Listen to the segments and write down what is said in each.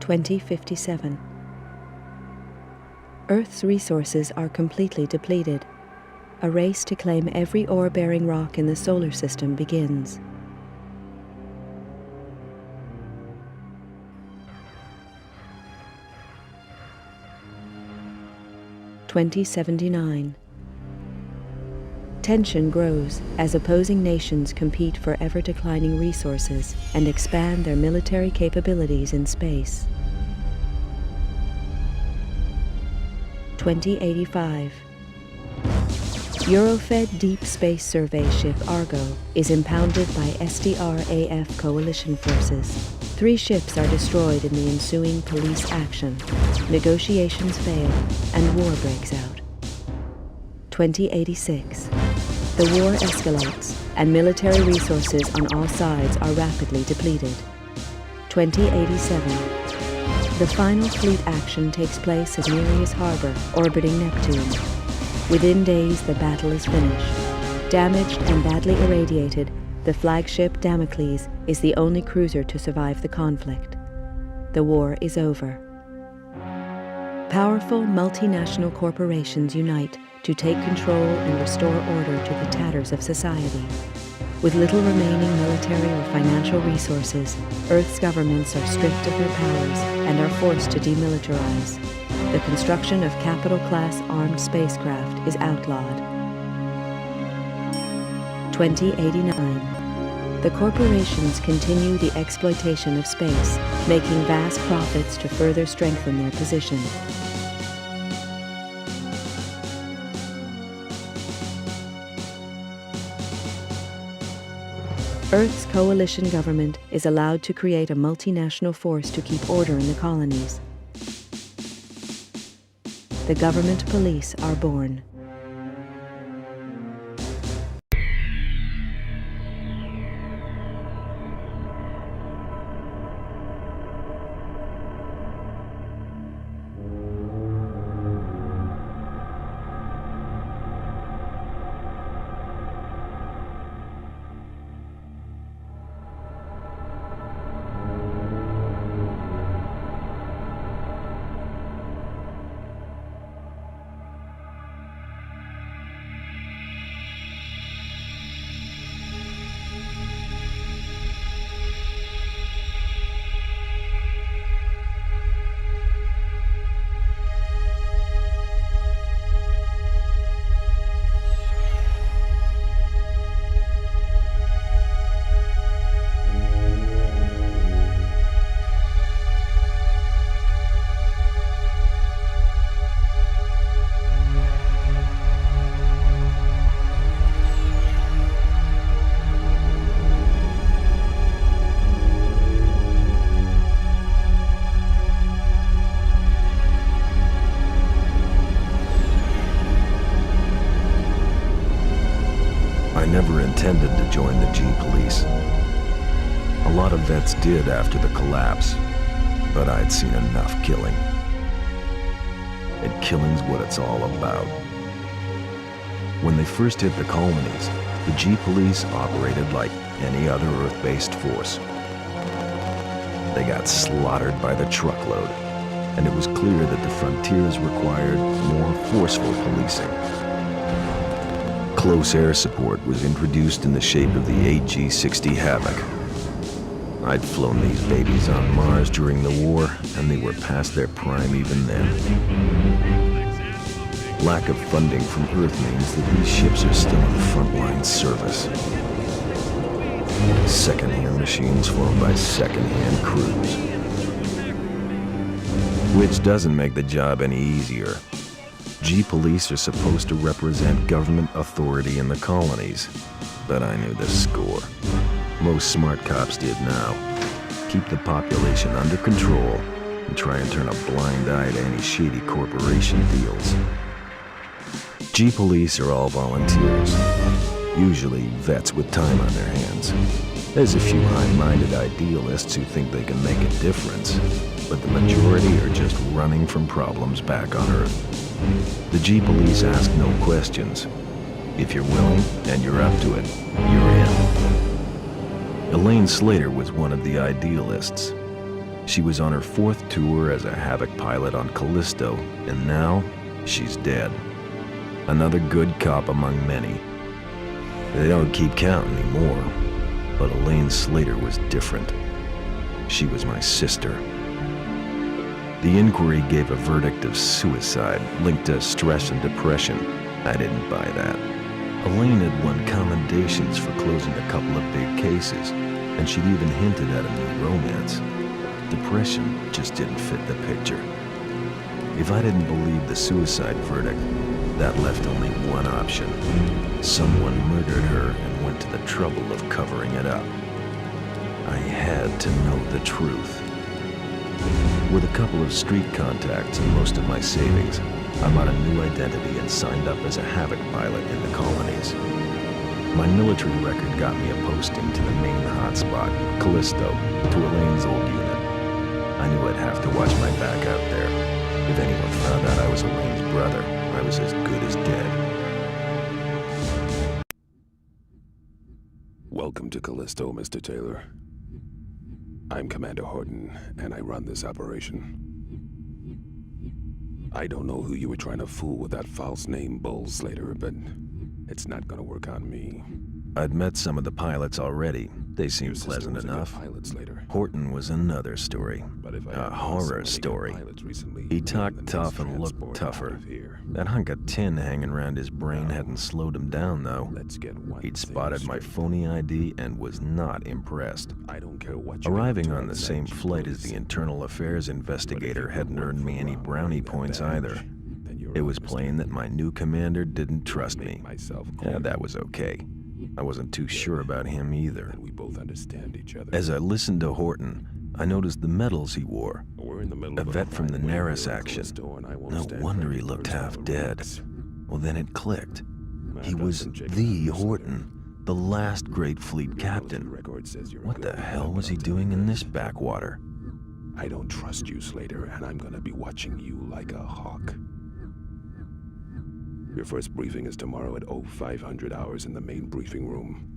2057. Earth's resources are completely depleted. A race to claim every ore-bearing rock in the solar system begins. (2079). Tension grows as opposing nations compete for ever-declining resources and expand their military capabilities in space. 2085. Eurofed Deep Space Survey ship Argo is impounded by SDR-AF coalition forces. 3 ships are destroyed in the ensuing police action. Negotiations fail and war breaks out. 2086. The war escalates and military resources on all sides are rapidly depleted. 2087. The final fleet action takes place at Nereus Harbor, orbiting Neptune. Within days, the battle is finished. Damaged and badly irradiated, the flagship Damocles is the only cruiser to survive the conflict. The war is over. Powerful multinational corporations unite to take control and restore order to the tatters of society. With little remaining military or financial resources, Earth's governments are stripped of their powers and are forced to demilitarize. The construction of capital-class armed spacecraft is outlawed. 2089. The corporations continue the exploitation of space, making vast profits to further strengthen their position. Earth's coalition government is allowed to create a multinational force to keep order in the colonies. The government police are born. I never intended to join the G-Police. A lot of vets did after the collapse, but I'd seen enough killing. And killing's what it's all about. When they first hit the colonies, the G-Police operated like any other Earth-based force. They got slaughtered by the truckload, and it was clear that the frontiers required more forceful policing. Close air support was introduced in the shape of the AG-60 Havoc. I'd flown these babies on Mars during the war, and they were past their prime even then. Lack of funding from Earth means that these ships are still in frontline service. Second-hand machines flown by second-hand crews. Which doesn't make the job any easier. G-Police are supposed to represent government authority in the colonies, but I knew the score. Most smart cops did now. Keep the population under control and try and turn a blind eye to any shady corporation deals. G-Police are all volunteers, usually vets with time on their hands. There's a few high-minded idealists who think they can make a difference, but the majority are just running from problems back on Earth. The G-Police ask no questions. If you're willing and you're up to it, you're in. Elaine Slater was one of the idealists. She was on her 4th tour as a Havoc pilot on Callisto, and now she's dead. Another good cop among many. They don't keep count anymore, but Elaine Slater was different. She was my sister. The inquiry gave a verdict of suicide linked to stress and depression. I didn't buy that. Elaine had won commendations for closing a couple of big cases, and she'd even hinted at a new romance. Depression just didn't fit the picture. If I didn't believe the suicide verdict, that left only one option. Someone murdered her and went to the trouble of covering it up. I had to know the truth. With a couple of street contacts and most of my savings, I bought a new identity and signed up as a Havoc pilot in the colonies. My military record got me a posting to the main hotspot, Callisto, to Elaine's old unit. I knew I'd have to watch my back out there. If anyone found out I was Elaine's brother, I was as good as dead. Welcome to Callisto, Mr. Taylor. I'm Commander Horton, and I run this operation. I don't know who you were trying to fool with that false name, Bull Slater, but it's not gonna work on me. I'd met some of the pilots already. They seemed pleasant enough. Horton was another story. A horror story. He talked tough and looked tougher. That hunk of tin hanging around his brain hadn't slowed him down, though. He'd spotted my phony ID and was not impressed. Arriving on the same flight as the internal affairs investigator hadn't earned me any brownie points either. It was plain that my new commander didn't trust me. Yeah, that was okay. I wasn't too sure about him either. As I listened to Horton, I noticed the medals he wore. A vet from the Naris action. No wonder he looked half dead. Well, then it clicked. He was the Horton, the last great fleet captain. What the hell was he doing in this backwater? I don't trust you, Slater, and I'm gonna be watching you like a hawk. Your first briefing is tomorrow at 0500 hours in the main briefing room.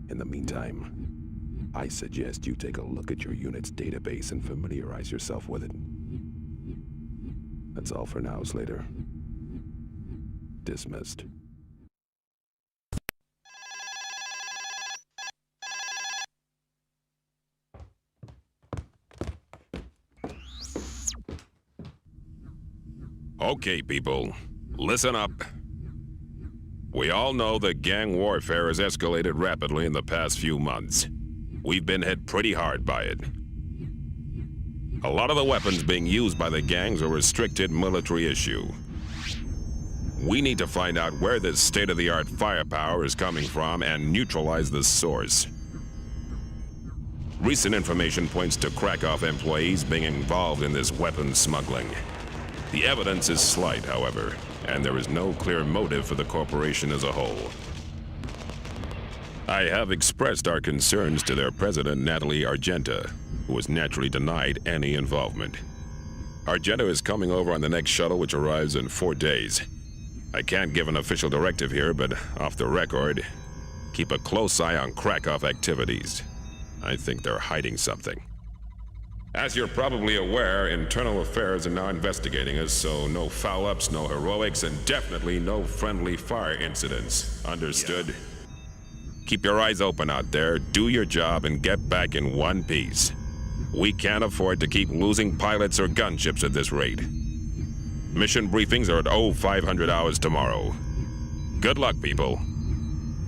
In the meantime, I suggest you take a look at your unit's database and familiarize yourself with it. That's all for now, Slater. Dismissed. Okay, people. Listen up. We all know that gang warfare has escalated rapidly in the past few months. We've been hit pretty hard by it. A lot of the weapons being used by the gangs are restricted military issue. We need to find out where this state-of-the-art firepower is coming from and neutralize the source. Recent information points to Krakow employees being involved in this weapons smuggling. The evidence is slight, however, and there is no clear motive for the corporation as a whole. I have expressed our concerns to their president, Natalie Argenta, who was naturally denied any involvement. Argenta is coming over on the next shuttle, which arrives in 4 days. I can't give an official directive here, but off the record, keep a close eye on Krakow activities. I think they're hiding something. As you're probably aware, Internal Affairs are now investigating us, so no foul-ups, no heroics, and definitely no friendly fire incidents. Understood? Yeah. Keep your eyes open out there, do your job, and get back in one piece. We can't afford to keep losing pilots or gunships at this rate. Mission briefings are at 0500 hours tomorrow. Good luck, people.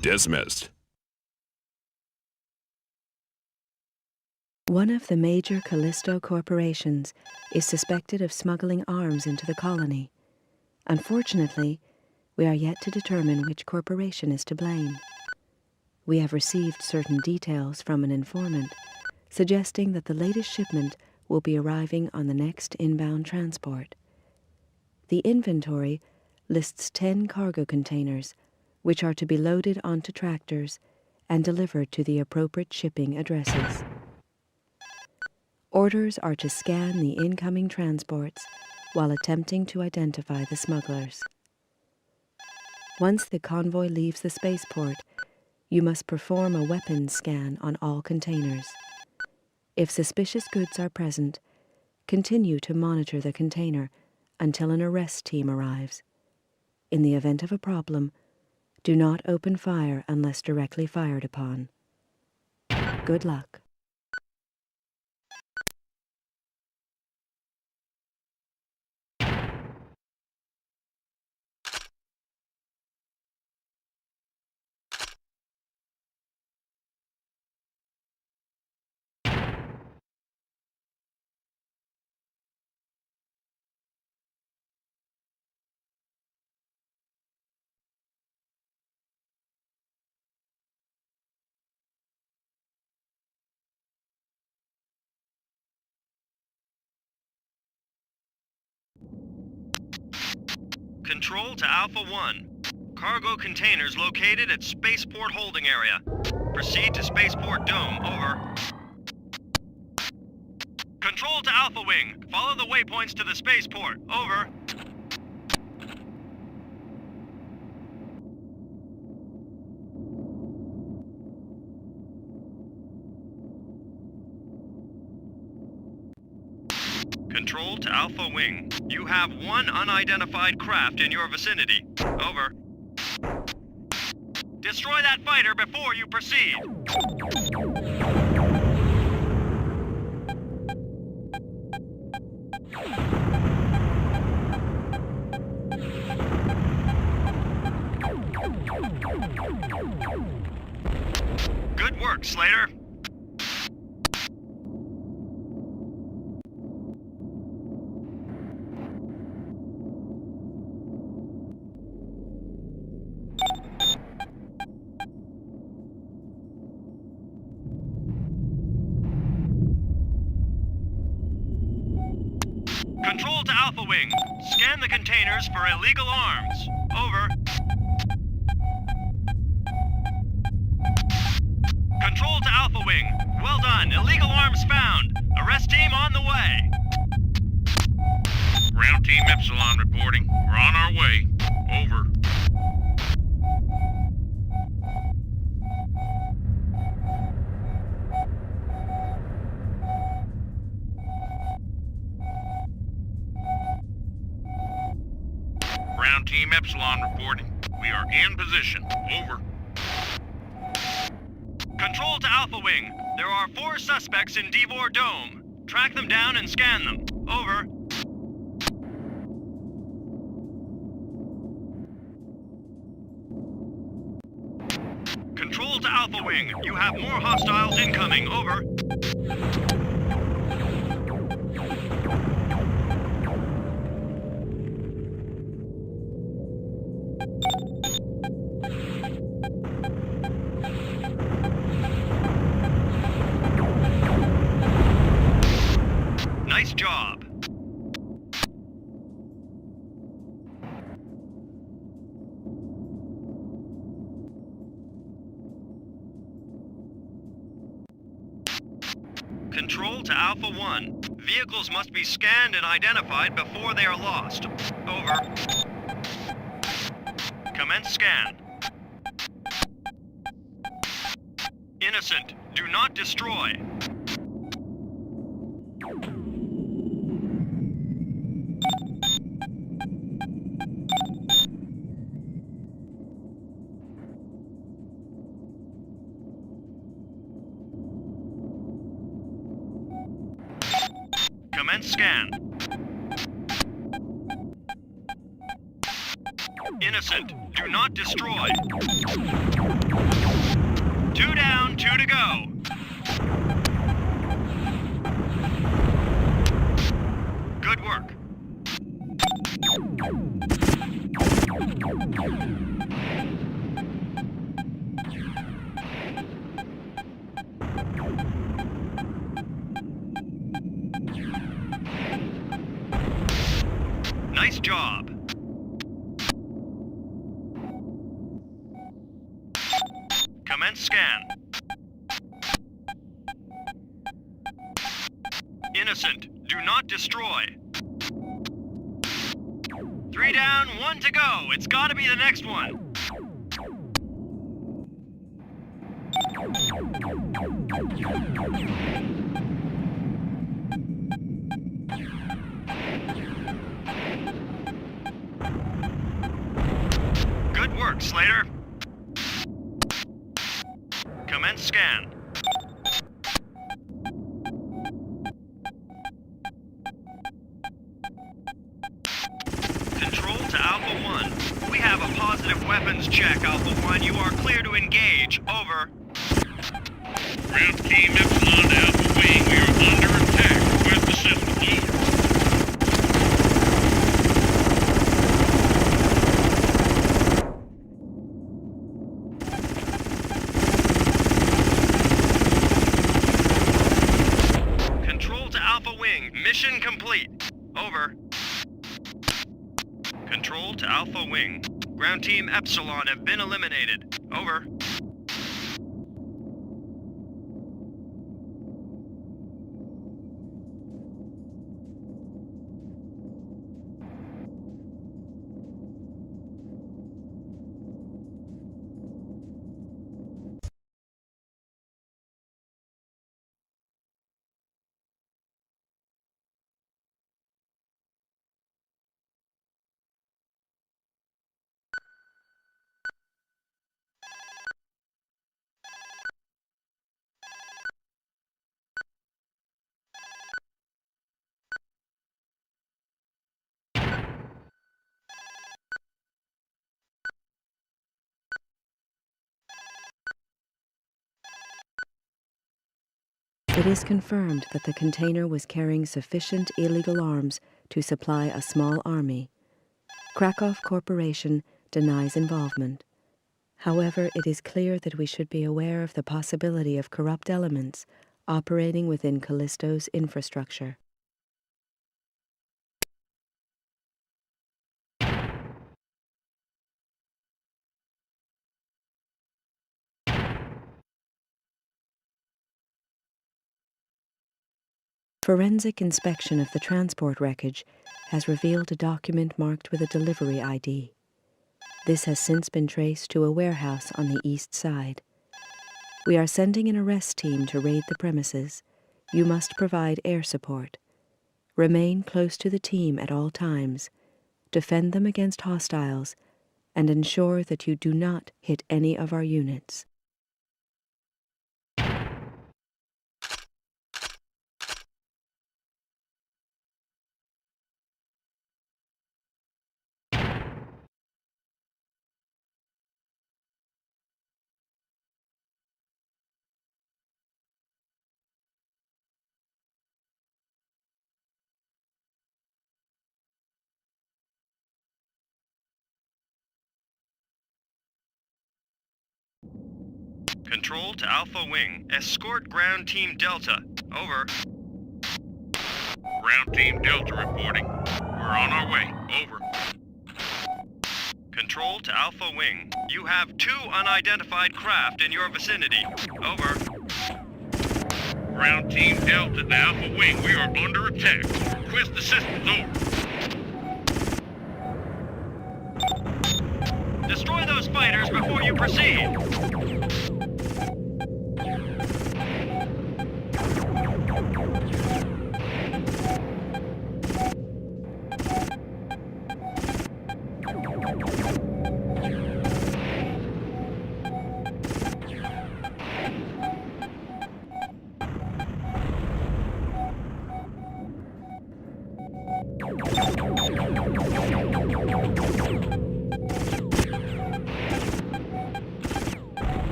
Dismissed. One of the major Callisto corporations is suspected of smuggling arms into the colony. Unfortunately, we are yet to determine which corporation is to blame. We have received certain details from an informant, suggesting that the latest shipment will be arriving on the next inbound transport. The inventory lists 10 cargo containers, which are to be loaded onto tractors and delivered to the appropriate shipping addresses. Orders are to scan the incoming transports while attempting to identify the smugglers. Once the convoy leaves the spaceport, you must perform a weapons scan on all containers. If suspicious goods are present, continue to monitor the container until an arrest team arrives. In the event of a problem, do not open fire unless directly fired upon. Good luck. Control to Alpha 1. Cargo containers located at Spaceport Holding Area. Proceed to Spaceport Dome. Over. Control to Alpha Wing. Follow the waypoints to the spaceport. Over. Control to Alpha Wing. You have one unidentified craft in your vicinity. Over. Destroy that fighter before you proceed. Good work, Slater. Control to Alpha Wing. Scan the containers for illegal arms. Over. Control to Alpha Wing. Well done. Illegal arms found. Arrest team on the way. Ground Team Epsilon reporting. We're on our way. Over. Ground Team Epsilon reporting. We are in position. Over. Control to Alpha Wing. There are 4 suspects in Devor Dome. Track them down and scan them. Over. Control to Alpha Wing. You have more hostiles incoming. Over. Nice job. Control to Alpha 1. Vehicles must be scanned and identified before they are lost. Over. Commence scan. Innocent. Do not destroy. Commence scan. Innocent. Do not destroy. 2 down, 2 to go. Good work. Nice job. Commence scan. Innocent. Do not destroy. 3 down, 1 to go. It's gotta be the next one. Commence scan. Control to Alpha 1. We have a positive weapons check, Alpha 1. You are clear to engage. Over. Ground team Epsilon to Alpha Wing. We are under attack. Request assistance. Over. Control to Alpha Wing. Mission complete. Over. Control to Alpha Wing. Ground team Epsilon have been eliminated. Over. It is confirmed that the container was carrying sufficient illegal arms to supply a small army. Krakow Corporation denies involvement. However, it is clear that we should be aware of the possibility of corrupt elements operating within Callisto's infrastructure. Forensic inspection of the transport wreckage has revealed a document marked with a delivery ID. This has since been traced to a warehouse on the east side. We are sending an arrest team to raid the premises. You must provide air support. Remain close to the team at all times. Defend them against hostiles, and ensure that you do not hit any of our units. Control to Alpha Wing. Escort Ground Team Delta. Over. Ground team Delta reporting. We're on our way. Over. Control to Alpha Wing. You have 2 unidentified craft in your vicinity. Over. Ground team Delta to Alpha Wing. We are under attack. Request assistance. Over. Destroy those fighters before you proceed.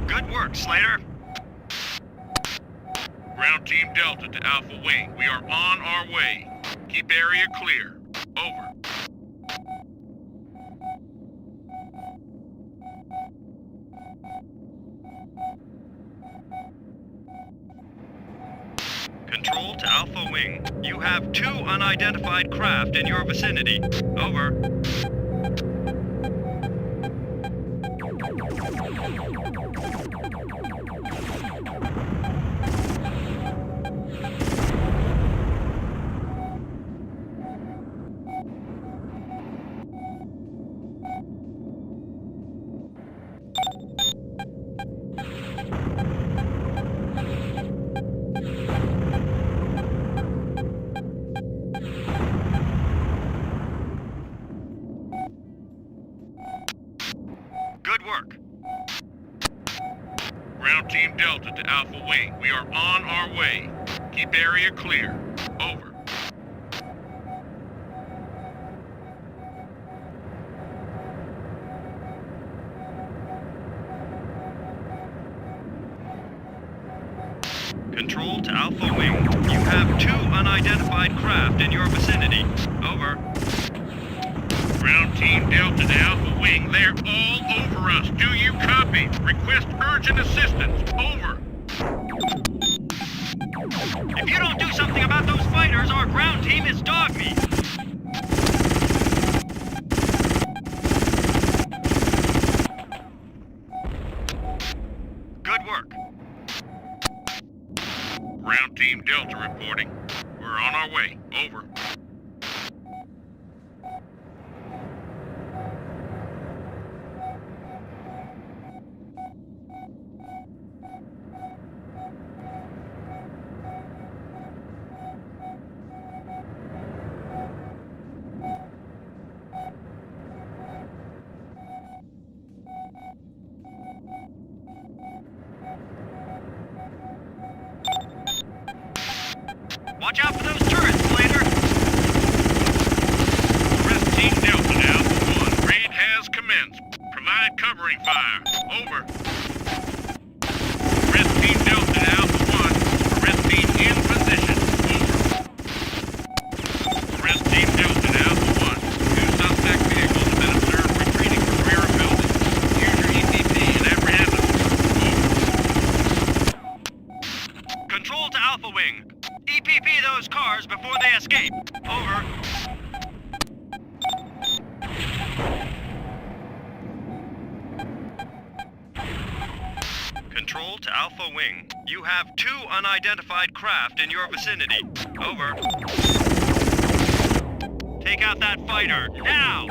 Good work, Slater. Ground team Delta to Alpha Wing. We are on our way. Keep area clear. Over. Control to Alpha Wing. You have 2 unidentified craft in your vicinity. Over. Ground Team Delta to Alpha Wing. We are on our way. Keep area clear. Over. Control to Alpha Wing. You have 2 unidentified craft in your vicinity. Over. Ground Team Delta to Alpha Wing. They're all over us. Do you copy? Request urgent assistance. Over. If you don't do something about those fighters, our ground team is dog meat. Good work. Ground Team Delta reporting. We're on our way. Over. Watch out for those turrets, Slater. Rest Team Delta to Alpha 1. Raid has commenced. Provide covering fire. Over. Rest Team Delta to Alpha 1. Rest Team in position. Over. Rest Team Delta to Alpha 1. 2 suspect vehicles have been observed retreating from rear of building. Use your EPP and apprehend them. Control to Alpha Wing. EPP those cars before they escape. Over. Control to Alpha Wing. You have 2 unidentified craft in your vicinity. Over. Take out that fighter, now!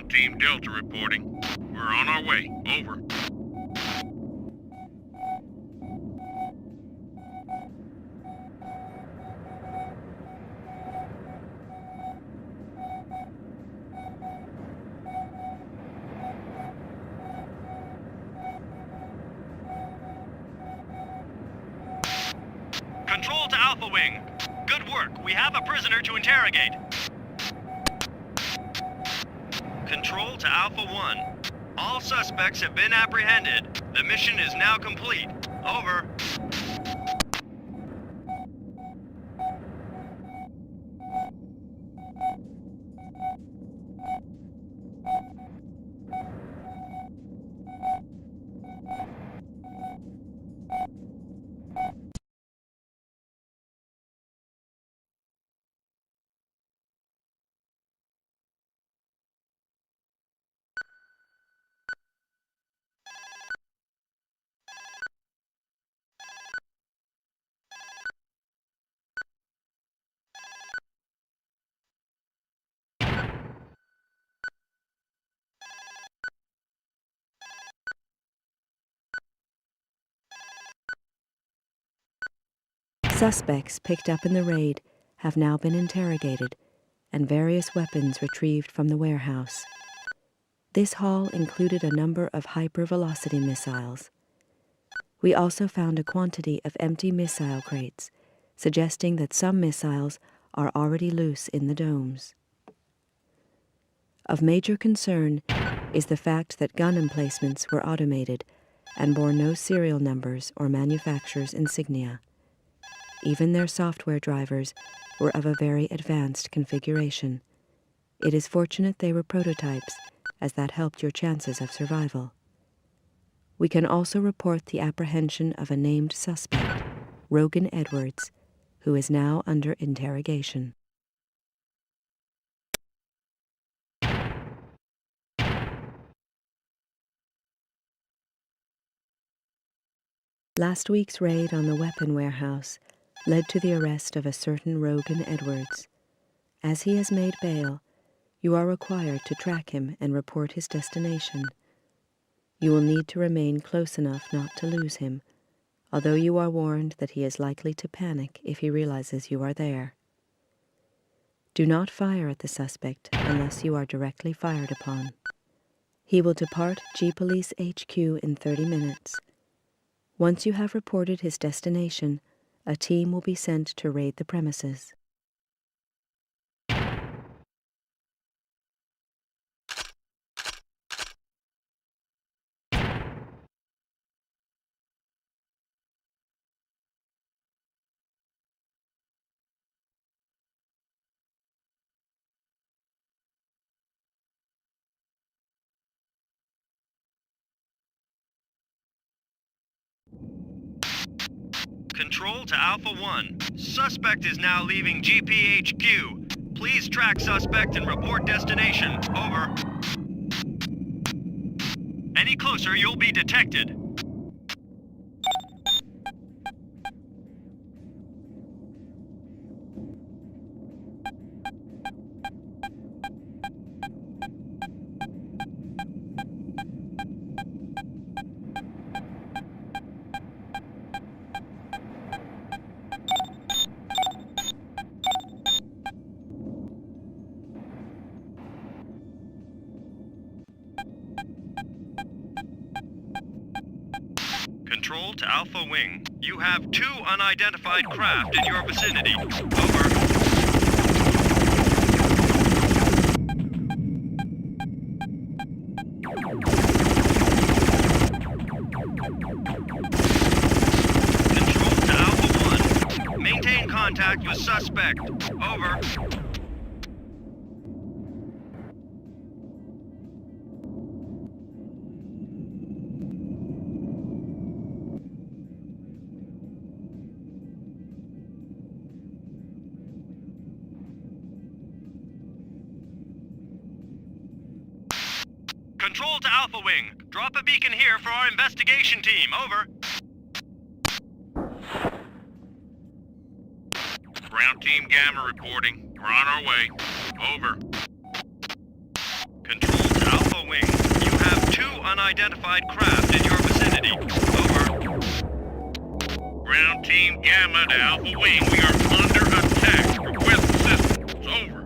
Team Delta reporting. We're on our way. Over. Control to Alpha Wing. Good work. We have a prisoner to interrogate. Control to Alpha 1. All suspects have been apprehended. The mission is now complete. Over. Suspects picked up in the raid have now been interrogated and various weapons retrieved from the warehouse. This haul included a number of hypervelocity missiles. We also found a quantity of empty missile crates, suggesting that some missiles are already loose in the domes. Of major concern is the fact that gun emplacements were automated and bore no serial numbers or manufacturer's insignia. Even their software drivers were of a very advanced configuration. It is fortunate they were prototypes, as that helped your chances of survival. We can also report the apprehension of a named suspect, Rogan Edwards, who is now under interrogation. Last week's raid on the weapon warehouse led to the arrest of a certain Rogan Edwards. As he has made bail, you are required to track him and report his destination. You will need to remain close enough not to lose him, although you are warned that he is likely to panic if he realizes you are there. Do not fire at the suspect unless you are directly fired upon. He will depart G-Police HQ in 30 minutes. Once you have reported his destination, a team will be sent to raid the premises. Control to Alpha 1. Suspect is now leaving GPHQ. Please track suspect and report destination. Over. Any closer, you'll be detected. Control to Alpha Wing. You have 2 unidentified craft in your vicinity. Over. Control to Alpha 1. Maintain contact with suspect. Over. Control to Alpha Wing. Drop a beacon here for our investigation team. Over. Ground Team Gamma reporting. We're on our way. Over. Control to Alpha Wing. You have 2 unidentified craft in your vicinity. Over. Ground Team Gamma to Alpha Wing. We are under attack. Request assistance. Over.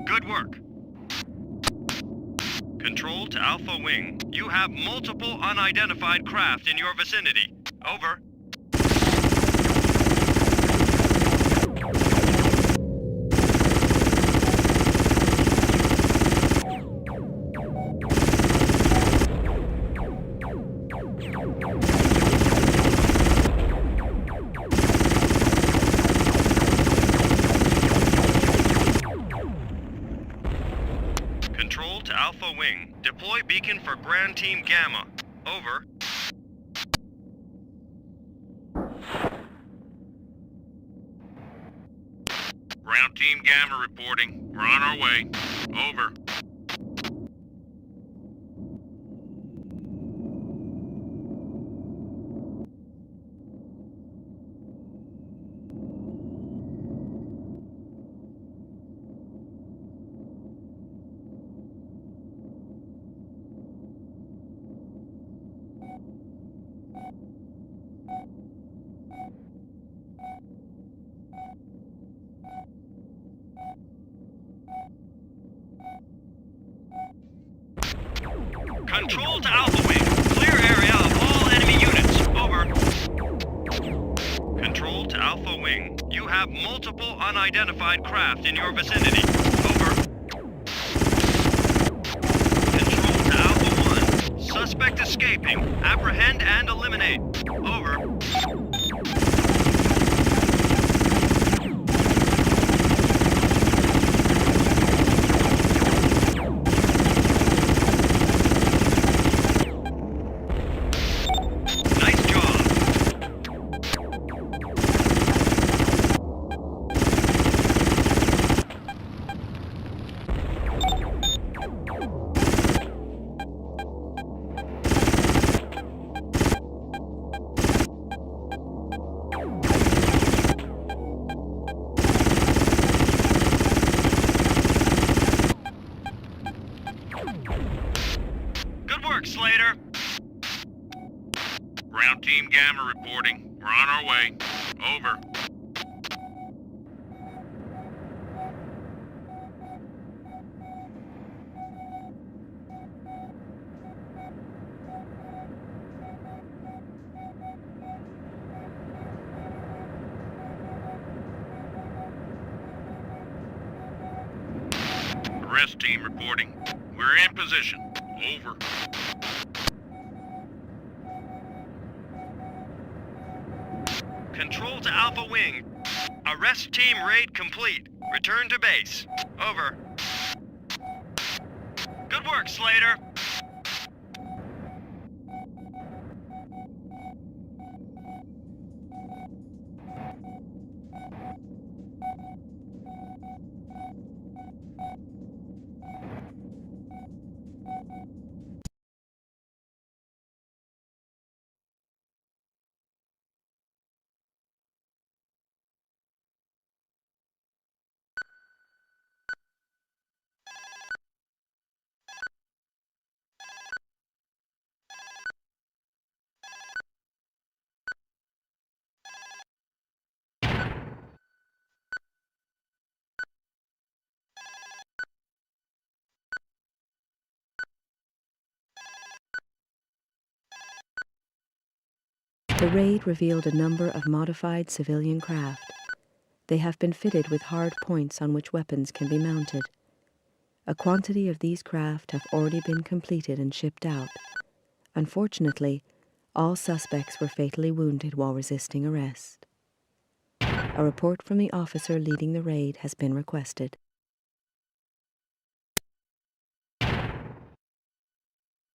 Good work. Control to Alpha Wing. You have multiple unidentified craft in your vicinity. Over. Control to Alpha Wing. Deploy beacon for Grand Team Gamma. Over. Ground Team Gamma reporting. We're on our way. Over. Control to Alpha Wing. Clear area of all enemy units. Over. Control to Alpha Wing. You have multiple unidentified craft in your vicinity. Over. Control to Alpha 1. Suspect escaping. Apprehend and eliminate proceed. Over. Nice job. Good work, Slater. Ground Team Gamma reporting. We're on our way. Over. Arrest Team reporting. We're in position. Over. Control to Alpha Wing. Arrest team raid complete. Return to base. Over. Good work, Slater. The raid revealed a number of modified civilian craft. They have been fitted with hard points on which weapons can be mounted. A quantity of these craft have already been completed and shipped out. Unfortunately, all suspects were fatally wounded while resisting arrest. A report from the officer leading the raid has been requested.